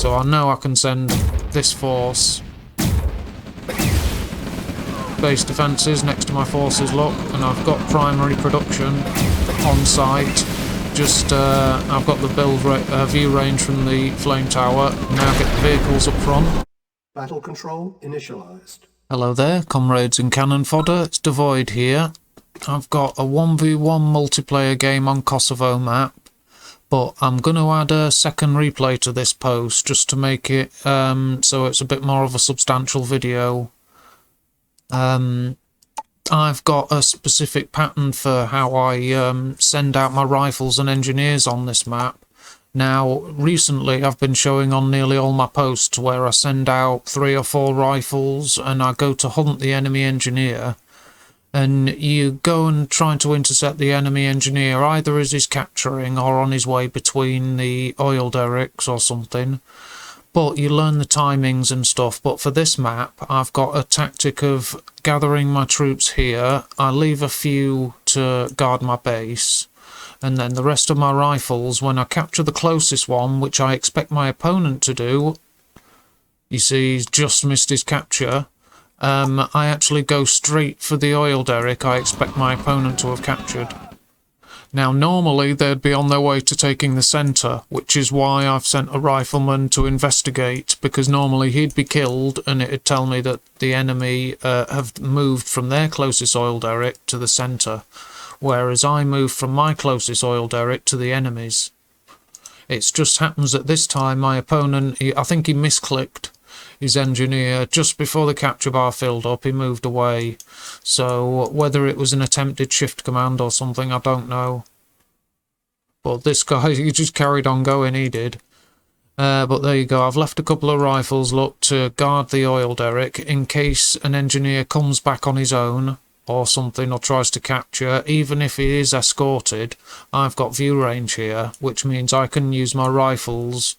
So I know I can send this force base defences next to my forces, look, and I've got primary production on site. Just I've got the view range from the flame tower. Now get the vehicles up front. Battle control initialized. Hello there, comrades and cannon fodder. It's Dvoid here. I've got a 1v1 multiplayer game on Kosovo map, but I'm going to add a second replay to this post just to make it so it's a bit more of a substantial video. I've got a specific pattern for how I send out my rifles and engineers on this map. Now, recently I've been showing on nearly all my posts where I send out 3 or 4 rifles and I go to hunt the enemy engineer. And you go and try to intercept the enemy engineer either as he's capturing or on his way between the oil derricks or something. But you learn the timings and stuff. But for this map, I've got a tactic of gathering my troops here. I leave a few to guard my base. And then the rest of my rifles, when I capture the closest one, which I expect my opponent to do, you see he's just missed his capture, I actually go straight for the oil derrick I expect my opponent to have captured. Now normally they'd be on their way to taking the centre, which is why I've sent a rifleman to investigate, because normally he'd be killed and it'd tell me that the enemy have moved from their closest oil derrick to the centre. Whereas I move from my closest oil derrick to the enemy's. It just happens that this time my opponent, I think he misclicked his engineer just before the capture bar filled up. He moved away. So whether it was an attempted shift command or something, I don't know. But this guy, he just carried on going, he did. But there you go, I've left a couple of rifles, look, to guard the oil derrick in case an engineer comes back on his own or something, or tries to capture. Even if he is escorted, I've got view range here, which means I can use my rifles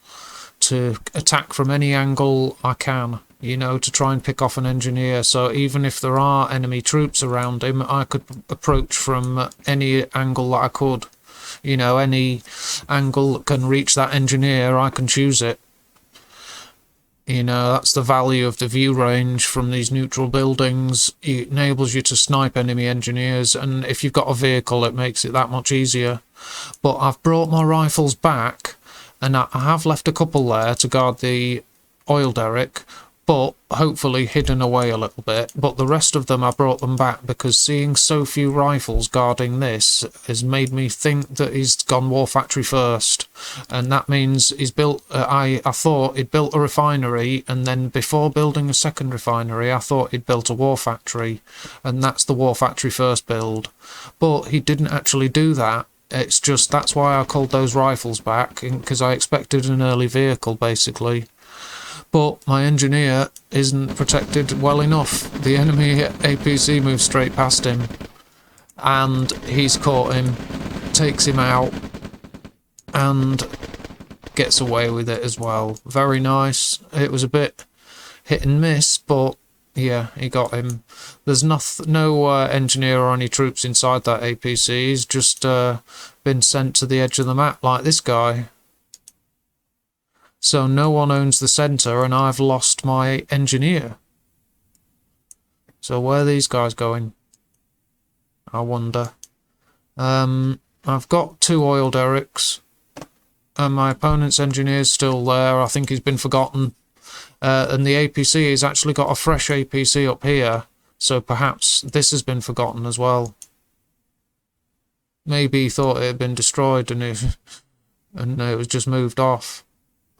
to attack from any angle I can, you know, to try and pick off an engineer. So even if there are enemy troops around him, I could approach from any angle that I could. You know, any angle that can reach that engineer, I can choose it. You know, that's the value of the view range from these neutral buildings. It enables you to snipe enemy engineers, and if you've got a vehicle, it makes it that much easier. But I've brought my rifles back, and I have left a couple there to guard the oil derrick, but hopefully hidden away a little bit. But the rest of them, I brought them back because seeing so few rifles guarding this has made me think that he's gone war factory first, and that means he's built I thought he'd built a refinery, and then before building a second refinery I thought he'd built a war factory, and that's the war factory first build. But he didn't actually do that. It's just that's why I called those rifles back, because I expected an early vehicle basically. But my engineer isn't protected well enough. The enemy APC moves straight past him, and he's caught him, takes him out, and gets away with it as well. Very nice. It was a bit hit and miss, but yeah, he got him. There's no engineer or any troops inside that APC. He's just been sent to the edge of the map like this guy. So no one owns the centre, and I've lost my engineer. So where are these guys going? I wonder. I've got 2 oil derricks, and my opponent's engineer's still there. I think he's been forgotten. And the APC has actually got a fresh APC up here, so perhaps this has been forgotten as well. Maybe he thought it had been destroyed and it was just moved off.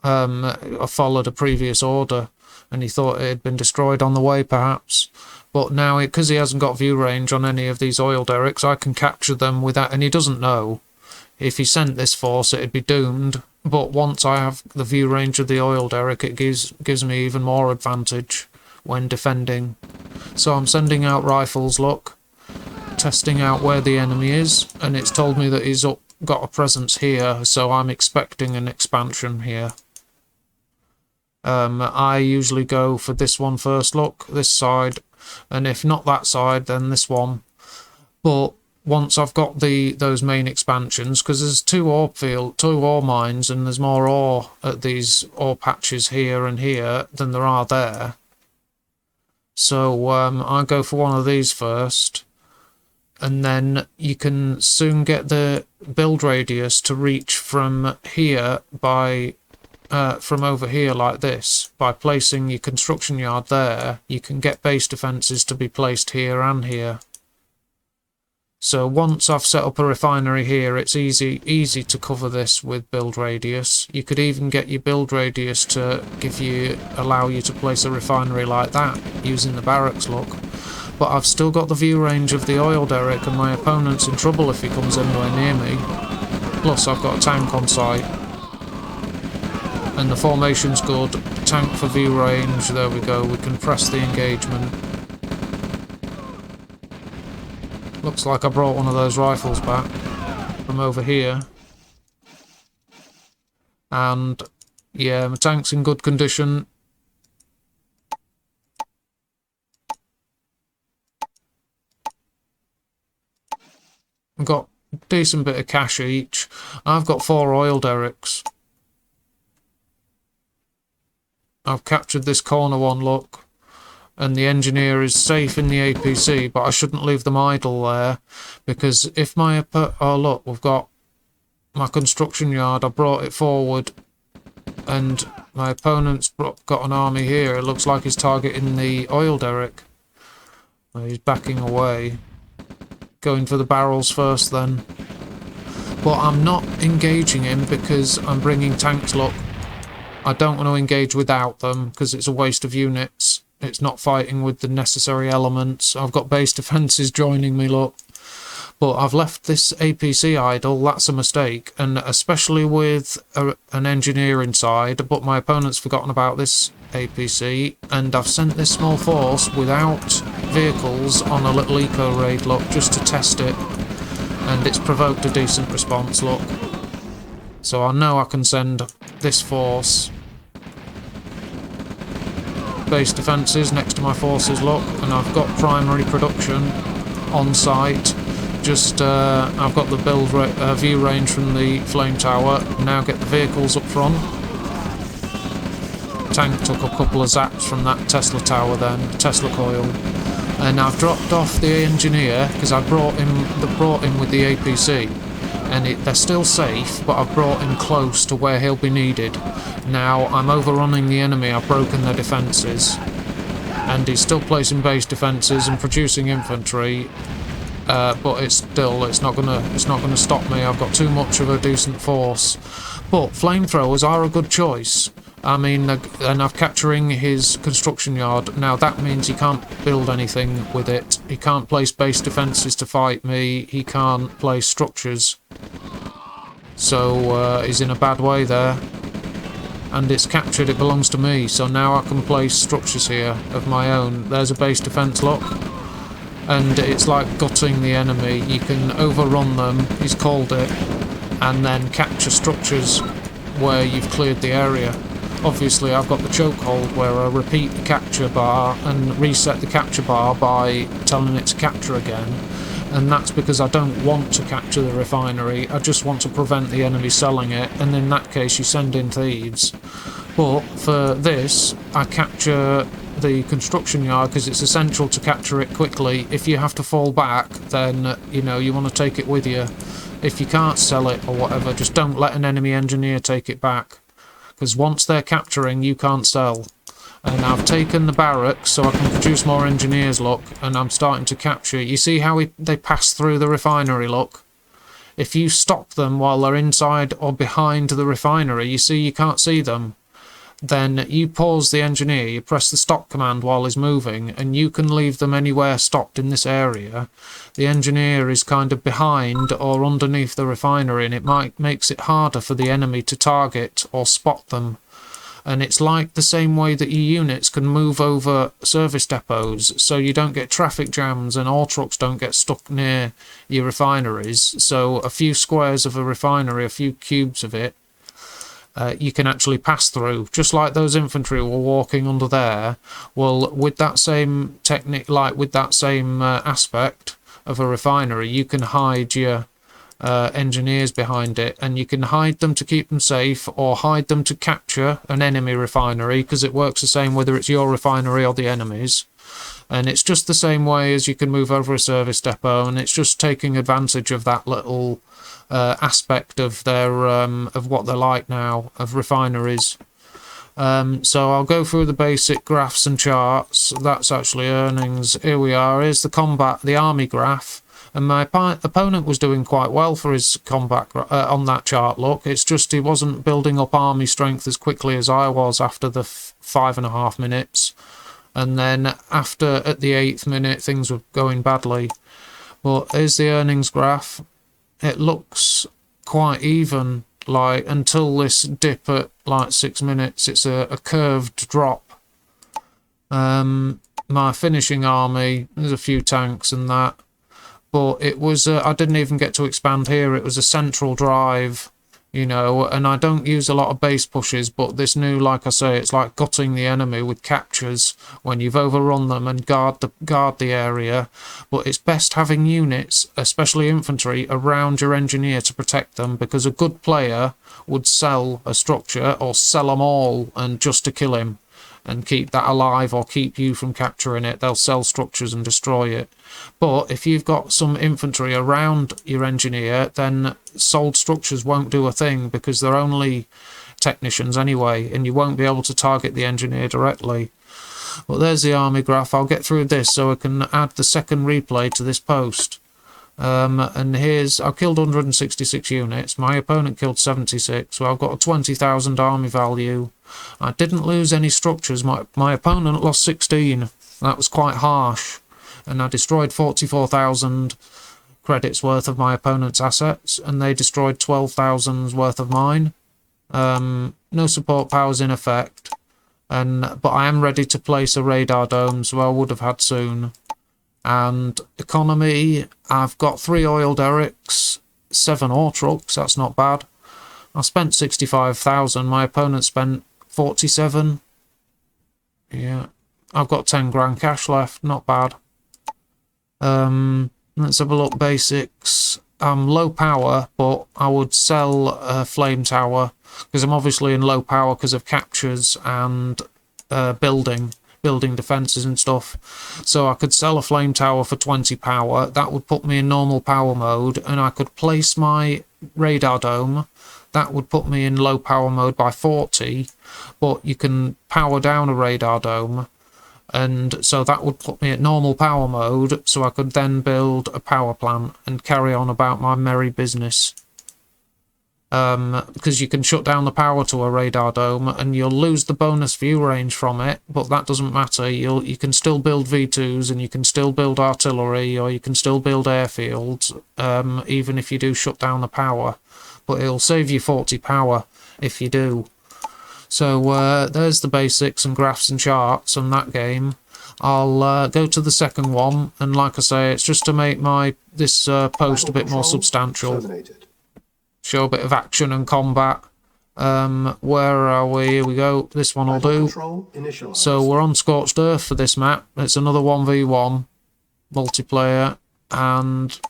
I followed a previous order and he thought it had been destroyed on the way perhaps. But now, because he hasn't got view range on any of these oil derricks, I can capture them without, and he doesn't know. If he sent this force, it'd be doomed. But once I have the view range of the oil derrick, it gives me even more advantage when defending. So I'm sending out rifles, look, testing out where the enemy is, and it's told me that he's got a presence here, so I'm expecting an expansion here. I usually go for this one first, look, this side, and if not that side, then this one. But once I've got those main expansions, because there's two ore mines, and there's more ore at these ore patches here and here than there are there. So I go for one of these first, and then you can soon get the build radius to reach from here by from over here like this. By placing your construction yard there, you can get base defences to be placed here and here. So once I've set up a refinery here, it's easy to cover this with build radius. You could even get your build radius to allow you to place a refinery like that using the barracks look. But I've still got the view range of the oil derrick, and my opponent's in trouble if he comes anywhere near me. Plus I've got a tank on site. And the formation's good. Tank for view range, there we go, we can press the engagement. Looks like I brought one of those rifles back from over here. And yeah, my tank's in good condition. I've got a decent bit of cash each. I've got 4 oil derricks. I've captured this corner one, look. And the engineer is safe in the APC, but I shouldn't leave them idle there, because if oh look, we've got my construction yard, I brought it forward, and my opponent's got an army here. It looks like he's targeting the oil derrick. He's backing away. Going for the barrels first then. But I'm not engaging him because I'm bringing tanks, look. I don't want to engage without them because it's a waste of units. It's not fighting with the necessary elements. I've got base defences joining me, look. But I've left this APC idle, that's a mistake. And especially with an engineer inside, but my opponent's forgotten about this APC. And I've sent this small force without vehicles on a little eco-raid, look, just to test it. And it's provoked a decent response, look. So I know I can send this force. Base defences next to my forces, look, and I've got primary production on site. Just I've got the view range from the flame tower. Now get the vehicles up front. Tank took a couple of zaps from that Tesla tower then, Tesla coil. And I've dropped off the engineer because I brought him with the APC. And they're still safe, but I've brought him close to where he'll be needed. Now I'm overrunning the enemy, I've broken their defences. And he's still placing base defences and producing infantry. But it's not gonna stop me. I've got too much of a decent force. But flamethrowers are a good choice. I mean, and I'm capturing his construction yard. Now that means he can't build anything with it. He can't place base defences to fight me. He can't place structures. So he's in a bad way there. And it's captured, it belongs to me. So now I can place structures here of my own. There's a base defence lock. And it's like gutting the enemy. You can overrun them, he's called it, and then capture structures where you've cleared the area. Obviously I've got the chokehold where I repeat the capture bar and reset the capture bar by telling it to capture again. And that's because I don't want to capture the refinery, I just want to prevent the enemy selling it, and in that case you send in thieves. But for this, I capture the construction yard because it's essential to capture it quickly. If you have to fall back, then you know you want to take it with you. If you can't sell it or whatever, just don't let an enemy engineer take it back, because once they're capturing, you can't sell. And I've taken the barracks so I can produce more engineers, look, and I'm starting to capture. You see how they pass through the refinery, look? If you stop them while they're inside or behind the refinery, you see you can't see them. Then you pause the engineer, you press the stop command while he's moving, and you can leave them anywhere stopped in this area. The engineer is kind of behind or underneath the refinery, and it makes it harder for the enemy to target or spot them. And it's like the same way that your units can move over service depots, so you don't get traffic jams and all trucks don't get stuck near your refineries. So a few squares of a refinery, a few cubes of it, you can actually pass through, just like those infantry were walking under there. Well, with that same technique, like with that same aspect, of a refinery, you can hide your engineers behind it, and you can hide them to keep them safe or hide them to capture an enemy refinery, because it works the same whether it's your refinery or the enemy's. And it's just the same way as you can move over a service depot, and it's just taking advantage of that little aspect of their of what they're like now, of refineries. So I'll go through the basic graphs and charts. That's actually earnings. Here we are. Here's the combat, the army graph. And my opponent was doing quite well for his combat on that chart, look. It's just he wasn't building up army strength as quickly as I was after the 5.5 minutes. And then after, at the 8th minute, things were going badly. But here's the earnings graph. It looks quite even, like, until this dip at like 6 minutes. It's a curved drop. My finishing army, there's a few tanks and that. But it was, I didn't even get to expand here. It was a central drive, you know, and I don't use a lot of base pushes, but this new, like I say, it's like gutting the enemy with captures when you've overrun them and guard the area. But it's best having units, especially infantry, around your engineer to protect them, because a good player would sell a structure or sell them all and just to kill him and keep that alive or keep you from capturing it. They'll sell structures and destroy it. But if you've got some infantry around your engineer, then sold structures won't do a thing, because they're only technicians anyway, and you won't be able to target the engineer directly. Well, there's the army graph. I'll get through this so I can add the second replay to this post. And here's, I killed 166 units. My opponent killed 76, so I've got a 20,000 army value. I didn't lose any structures. My opponent lost 16. That was quite harsh. And I destroyed 44,000 credits worth of my opponent's assets, and they destroyed 12,000 worth of mine. No support powers in effect, but I am ready to place a radar dome, so I would have had soon. And economy, I've got 3 oil derricks, 7 ore trucks. That's not bad. I spent 65,000. My opponent spent 47. Yeah, I've got 10 grand cash left. Not bad. Let's have a look. Basics. I'm low power, but I would sell a flame tower, because I'm obviously in low power because of captures and building defences and stuff. So I could sell a flame tower for 20 power. That would put me in normal power mode, and I could place my radar dome. That would put me in low power mode by 40, but you can power down a radar dome, and so that would put me at normal power mode, so I could then build a power plant and carry on about my merry business. Because you can shut down the power to a radar dome and you'll lose the bonus view range from it, but that doesn't matter. You can still build V2s, and you can still build artillery, or you can still build airfields, even if you do shut down the power. But it'll save you 40 power if you do. So there's the basics and graphs and charts on that game. I'll go to the second one, and like I say, it's just to make this post a bit more substantial. Show a bit of action and combat. Where are we? Here we go. This one will do. So we're on Scorched Earth for this map. It's another 1v1 multiplayer, and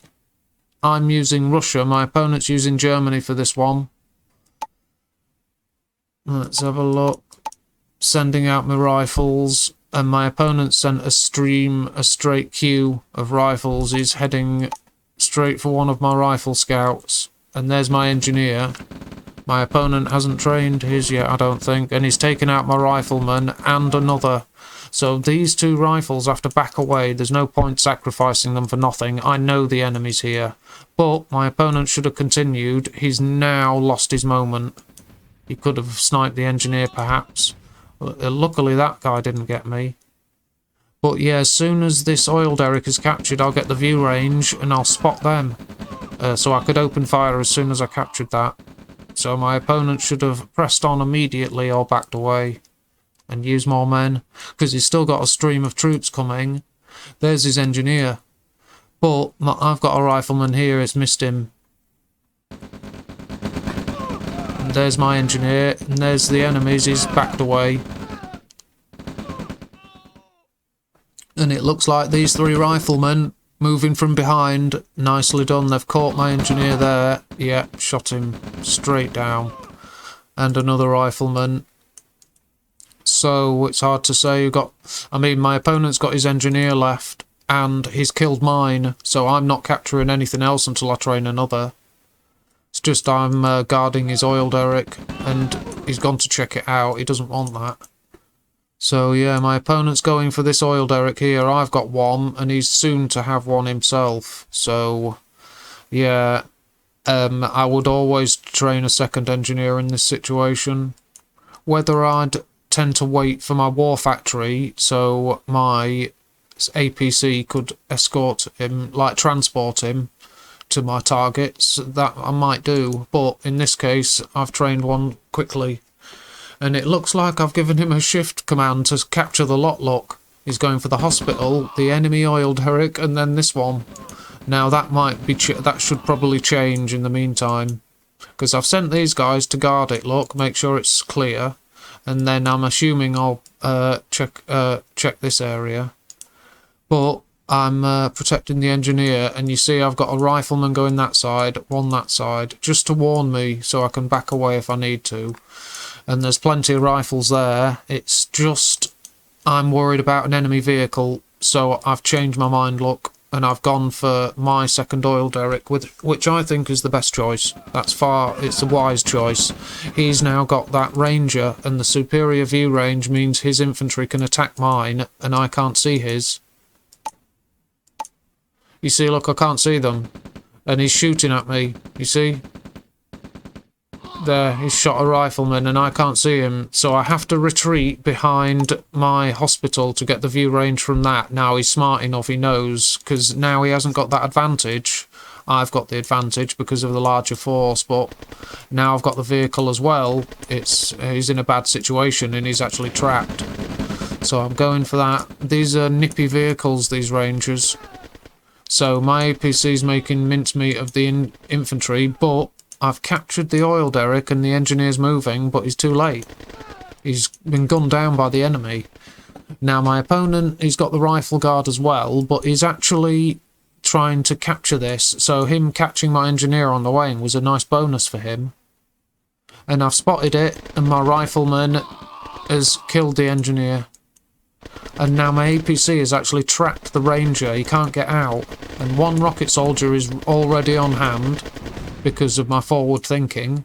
I'm using Russia. My opponent's using Germany for this one. Let's have a look. Sending out my rifles, and my opponent sent a straight queue of rifles. He's heading straight for one of my rifle scouts. And there's my engineer. My opponent hasn't trained his yet, I don't think, and he's taken out my rifleman and another. So these 2 rifles have to back away. There's no point sacrificing them for nothing. I know the enemy's here. But my opponent should have continued. He's now lost his moment. He could have sniped the engineer, perhaps. Luckily, that guy didn't get me. But yeah, as soon as this oil derrick is captured, I'll get the view range and I'll spot them. So I could open fire as soon as I captured that. So my opponent should have pressed on immediately or backed away and used more men, because he's still got a stream of troops coming. There's his engineer. But I've got a rifleman here, it's missed him. And there's my engineer, and there's the enemies, he's backed away. And it looks like these 3 riflemen Moving from behind, nicely done. They've caught my engineer there. Yeah, shot him straight down. And another rifleman. So it's hard to say. My opponent's got his engineer left, and he's killed mine. So I'm not capturing anything else until I train another. It's just I'm guarding his oil derrick, and he's gone to check it out. He doesn't want that. So yeah, my opponent's going for this oil derrick here. I've got one, and he's soon to have one himself. So yeah, I would always train a second engineer in this situation. Whether I'd tend to wait for my war factory so my APC could escort him, like transport him to my targets, that I might do. But in this case, I've trained one quickly. And it looks like I've given him a shift command to capture the lot. Look, he's going for the hospital, the enemy oil derrick, and then this one. Now that might be that should probably change in the meantime, because I've sent these guys to guard it. Look, make sure it's clear, and then I'm assuming I'll check this area. But I'm protecting the engineer, and you see I've got a rifleman going that side, one that side, just to warn me so I can back away if I need to. And there's plenty of rifles there. It's just I'm worried about an enemy vehicle, so I've changed my mind, look, and I've gone for my second oil derrick, which I think is the best choice. It's a wise choice. He's now got that ranger, and the superior view range means his infantry can attack mine, and I can't see his. You see, look, I can't see them, and he's shooting at me, you see? There, he's shot a rifleman and I can't see him, so I have to retreat behind my hospital to get the view range from that. Now he's smart enough, he knows, because now he hasn't got that advantage. I've got the advantage because of the larger force, but now I've got the vehicle as well. He's in a bad situation and he's actually trapped. So I'm going for that. These are nippy vehicles, these Rangers. So my APC's making mincemeat of the infantry, but I've captured the oil derrick and the engineer's moving, but he's too late. He's been gunned down by the enemy. Now my opponent, he's got the rifle guard as well, but he's actually trying to capture this, so him catching my engineer on the wing was a nice bonus for him. And I've spotted it, and my rifleman has killed the engineer. And now my APC has actually trapped the ranger, he can't get out. And one rocket soldier is already on hand, because of my forward thinking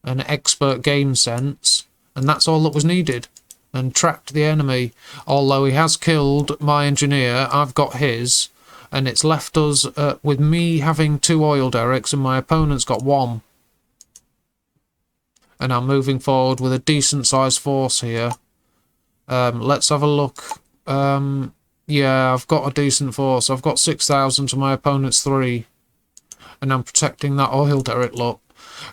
and expert game sense, and that's all that was needed, and trapped the enemy. Although he has killed my engineer, I've got his, and it's left us with me having 2 oil derricks and my opponent's got 1. And I'm moving forward with a decent sized force here. Let's have a look. Yeah, I've got a decent force. I've got 6,000 to my opponent's 3. And I'm protecting that oil derrick, look.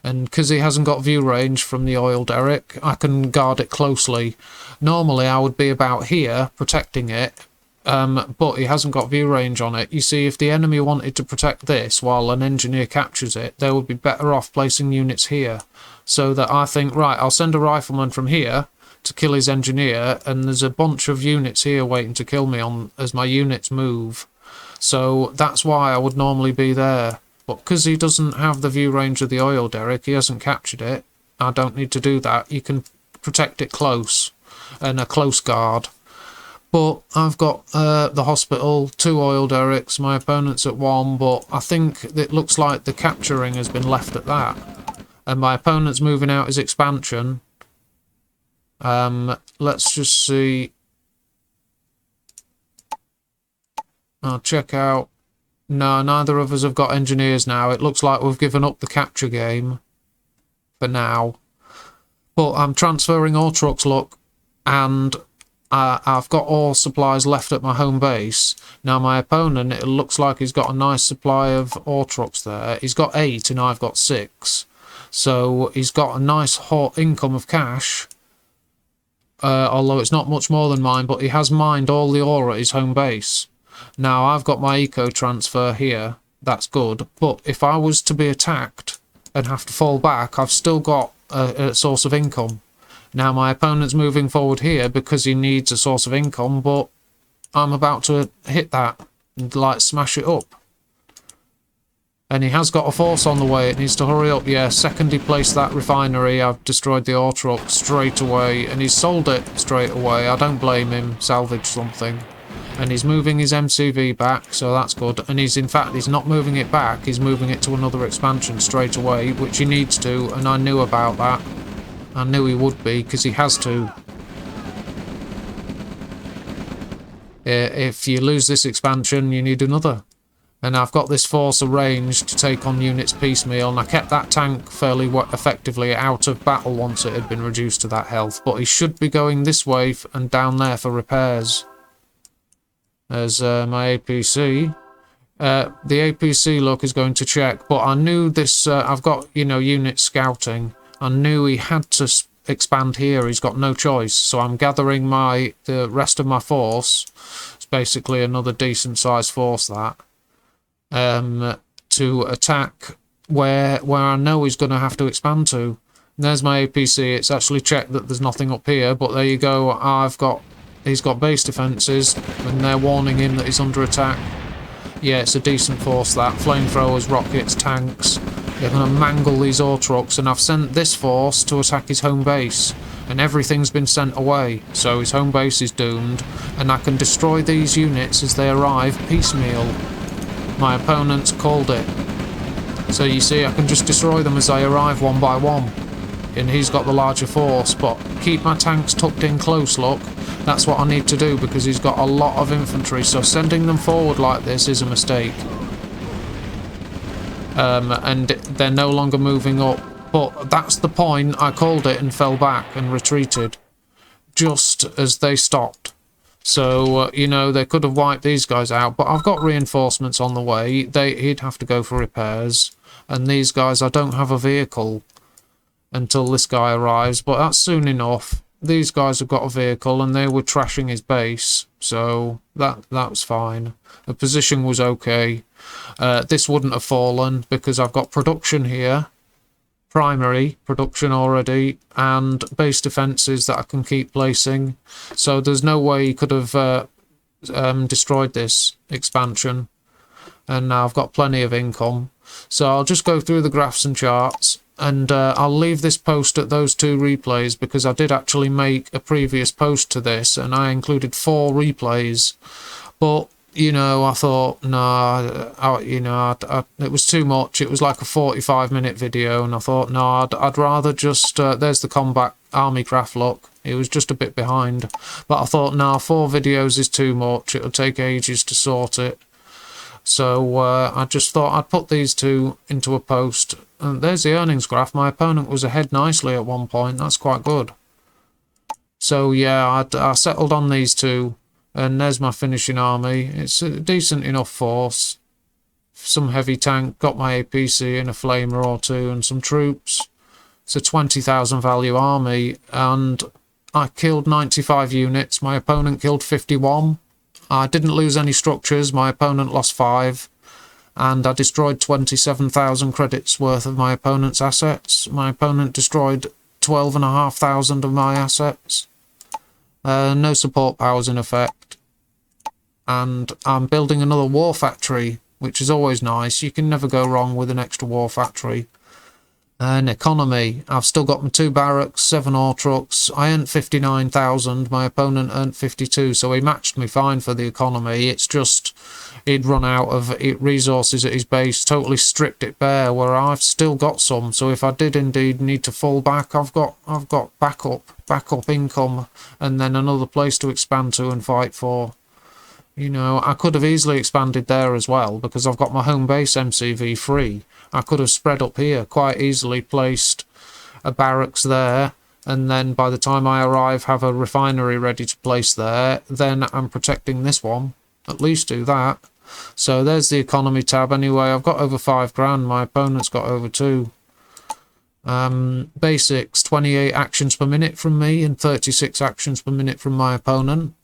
And because he hasn't got view range from the oil derrick, I can guard it closely. Normally I would be about here protecting it, but he hasn't got view range on it. You see, if the enemy wanted to protect this while an engineer captures it, they would be better off placing units here. So that I think, right, I'll send a rifleman from here to kill his engineer, and there's a bunch of units here waiting to kill me as my units move. So that's why I would normally be there. But because he doesn't have the view range of the oil derrick, he hasn't captured it. I don't need to do that. You can protect it close, and a close guard. But I've got the hospital, 2 oil derricks, my opponent's at 1, but I think it looks like the capturing has been left at that. And my opponent's moving out his expansion. Let's just see. I'll check out. No, neither of us have got engineers now. It looks like we've given up the capture game for now. But I'm transferring ore trucks, look, and I've got all supplies left at my home base. Now my opponent, it looks like he's got a nice supply of ore trucks there. He's got 8 and I've got 6. So he's got a nice hot income of cash. Although it's not much more than mine, but he has mined all the ore at his home base. Now, I've got my eco transfer here, that's good, but if I was to be attacked and have to fall back, I've still got a source of income. Now, my opponent's moving forward here because he needs a source of income, but I'm about to hit that. and like smash it up. And he has got a force on the way. It needs to hurry up. Yeah, second he placed that refinery, I've destroyed the ore truck straight away. And he's sold it straight away. I don't blame him. Salvage something. And he's moving his MCV back, so that's good. And he's, in fact, he's not moving it back. He's moving it to another expansion straight away, which he needs to. And I knew about that. I knew he would be, because he has to. If you lose this expansion, you need another. And I've got this force arranged to take on units piecemeal, and I kept that tank fairly effectively out of battle once it had been reduced to that health. But he should be going this way and down there for repairs. There's my APC. The APC, look, is going to check. But I knew this, I've got, you know, unit scouting. I knew he had to expand here. He's got no choice. So I'm gathering the rest of my force. It's basically another decent sized force, that. To attack where I know he's going to have to expand to. And there's my APC. It's actually checked that there's nothing up here, but there you go. He's got base defences, and they're warning him that he's under attack. Yeah, it's a decent force, that. Flamethrowers, rockets, tanks. They're going to mangle these ore trucks, and I've sent this force to attack his home base. And everything's been sent away, so his home base is doomed, and I can destroy these units as they arrive piecemeal. My opponent's called it. So you see, I can just destroy them as they arrive one by one. And he's got the larger force, but keep my tanks tucked in close, look. That's what I need to do, because he's got a lot of infantry, so sending them forward like this is a mistake. And they're no longer moving up. But that's the point. I called it and fell back and retreated. Just as they stopped. So, you know, they could have wiped these guys out, but I've got reinforcements on the way. He'd have to go for repairs. And these guys, I don't have a vehicle until this guy arrives, but that's soon enough. These guys have got a vehicle, and they were trashing his base, so that's fine. The position was okay. This wouldn't have fallen, because I've got production here. Primary production already, and base defences that I can keep placing. So there's no way he could have destroyed this expansion. And now I've got plenty of income. So I'll just go through the graphs and charts, and I'll leave this post at those 2 replays, because I did actually make a previous post to this, and I included 4 replays. But you know, I thought, no, it was too much. It was like a 45-minute video, and I thought, no, I'd rather just, there's the combat army craft, look. It was just a bit behind. But I thought, no, 4 videos is too much. It'll take ages to sort it. So I just thought I'd put these 2 into a post. And there's the earnings graph. My opponent was ahead nicely at one point. That's quite good. So yeah, I settled on these 2. And there's my finishing army. It's a decent enough force. Some heavy tank, got my APC and a flamer or 2 and some troops. It's a 20,000 value army, and I killed 95 units. My opponent killed 51. I didn't lose any structures. My opponent lost 5. And I destroyed 27,000 credits worth of my opponent's assets. My opponent destroyed 12,500 of my assets. No support powers in effect. And I'm building another war factory, which is always nice. You can never go wrong with an extra war factory. And economy. I've still got my 2 barracks, 7 ore trucks. I earned 59,000. My opponent earned 52, so he matched me fine for the economy. It's just he'd run out of resources at his base, totally stripped it bare, where I've still got some. So if I did indeed need to fall back, I've got backup income, and then another place to expand to and fight for. You know, I could have easily expanded there as well, because I've got my home base MCV free. I could have spread up here, quite easily placed a barracks there, and then by the time I arrive have a refinery ready to place there. Then I'm protecting this one. At least do that. So there's the economy tab anyway. I've got over 5 grand. My opponent's got over 2. Basics, 28 actions per minute from me and 36 actions per minute from my opponent.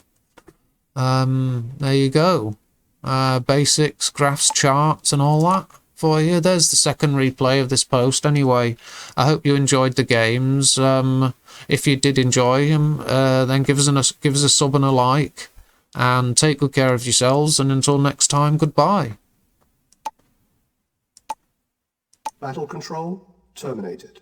There you go. Basics, graphs, charts and all that for you. There's the second replay of this post anyway. I hope you enjoyed the games. If you did enjoy them, then give us a sub and a like. and take good care of yourselves, and until next time, goodbye. Battle control terminated.